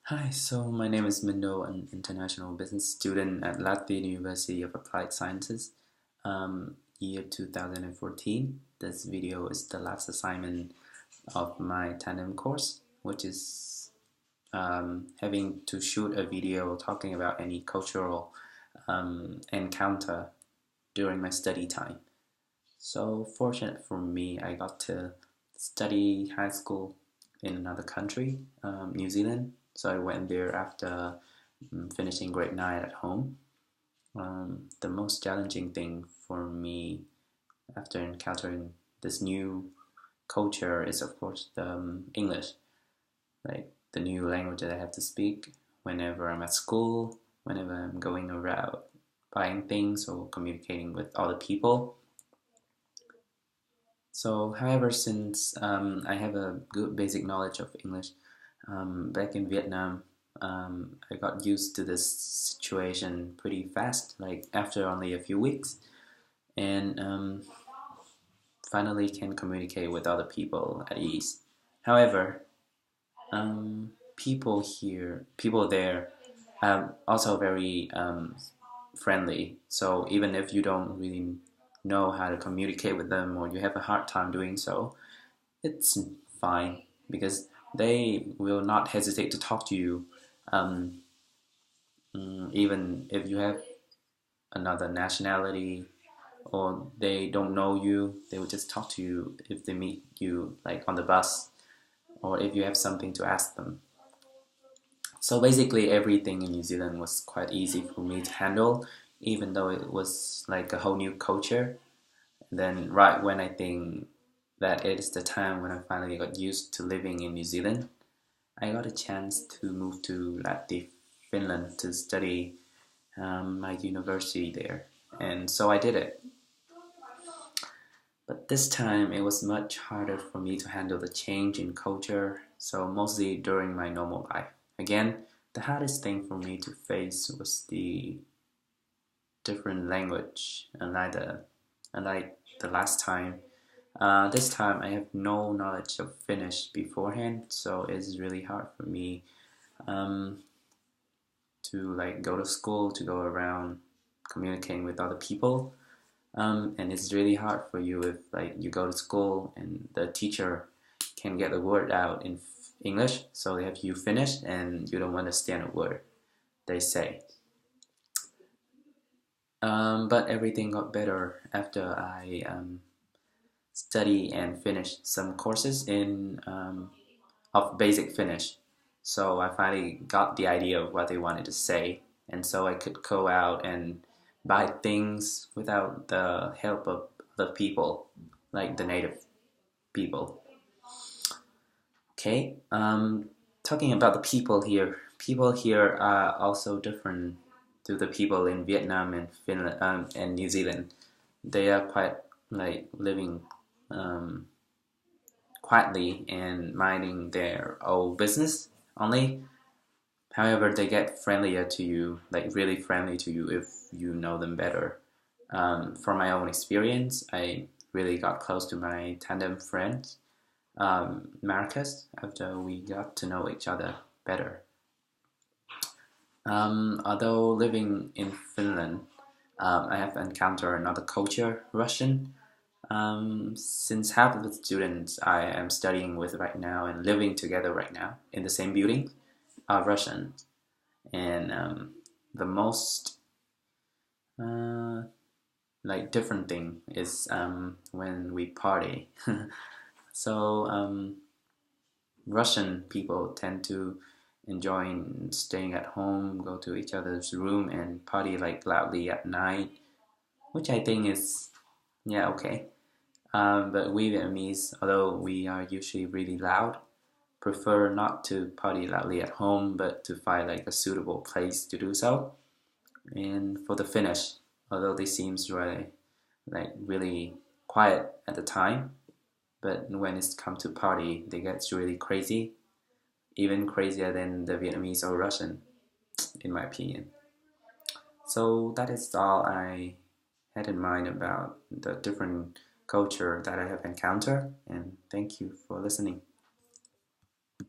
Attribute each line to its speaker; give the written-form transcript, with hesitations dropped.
Speaker 1: Hi, so my name is Mindo, an international business student at Latvian University of Applied Sciences, year 2014. This video is the last assignment of my tandem course, which is having to shoot a video talking about any cultural encounter during my study time. So fortunate for me, I got to study high school in another country, New Zealand. So I went there after finishing grade 9 at home. The most challenging thing for me after encountering this new culture is, of course, the English, like the new language that I have to speak whenever I'm at school, whenever I'm going around buying things or communicating with other people. So, however, since I have a good basic knowledge of English, back in Vietnam, I got used to this situation pretty fast, like after only a few weeks, and finally can communicate with other people at ease. However, people there are also very friendly. So even if you don't really know how to communicate with them or you have a hard time doing so, it's fine because they will not hesitate to talk to you, um, even if you have another nationality or they don't know you. They will just talk to you if they meet you like on the bus or if you have something to ask them. So basically, everything in New Zealand was quite easy for me to handle, even though it was like a whole new culture. Then, right when I think that it is the time when I finally got used to living in New Zealand, I got a chance to move to Lahti, Finland to study my university there. And so I did it. But this time it was much harder for me to handle the change in culture, so mostly during my normal life. Again, the hardest thing for me to face was the different language, unlike the last time. This time I have no knowledge of Finnish beforehand, so it's really hard for me um, to like go to school, to go around communicating with other people. And it's really hard for you if like you go to school and the teacher can get the word out in English, so they have you finish and you don't understand a word they say. But everything got better after I study and finished some courses in of basic Finnish. So I finally got the idea of what they wanted to say, and so I could go out and buy things without the help of the people, like the native people. Okay, talking about the people here are also different to the people in Vietnam and Finland and New Zealand. They are quite like living um, quietly and minding their own business only. However, they get friendlier to you, like really friendly to you if you know them better. From my own experience, I really got close to my tandem friend, Marcus, after we got to know each other better. Although living in Finland, I have encountered another culture, Russian. Since half of the students I am studying with right now and living together right now in the same building are Russians. And the most uh, like different thing is when we party. So Russian people tend to enjoy staying at home, go to each other's room and party like loudly at night, which I think is yeah okay. But we Vietnamese, although we are usually really loud, prefer not to party loudly at home, but to find like a suitable place to do so. And for the Finnish, although they seems really like really quiet at the time, but when it's come to party, they get really crazy, even crazier than the Vietnamese or Russian, in my opinion. So that is all I had in mind about the different culture that I have encountered, and thank you for listening.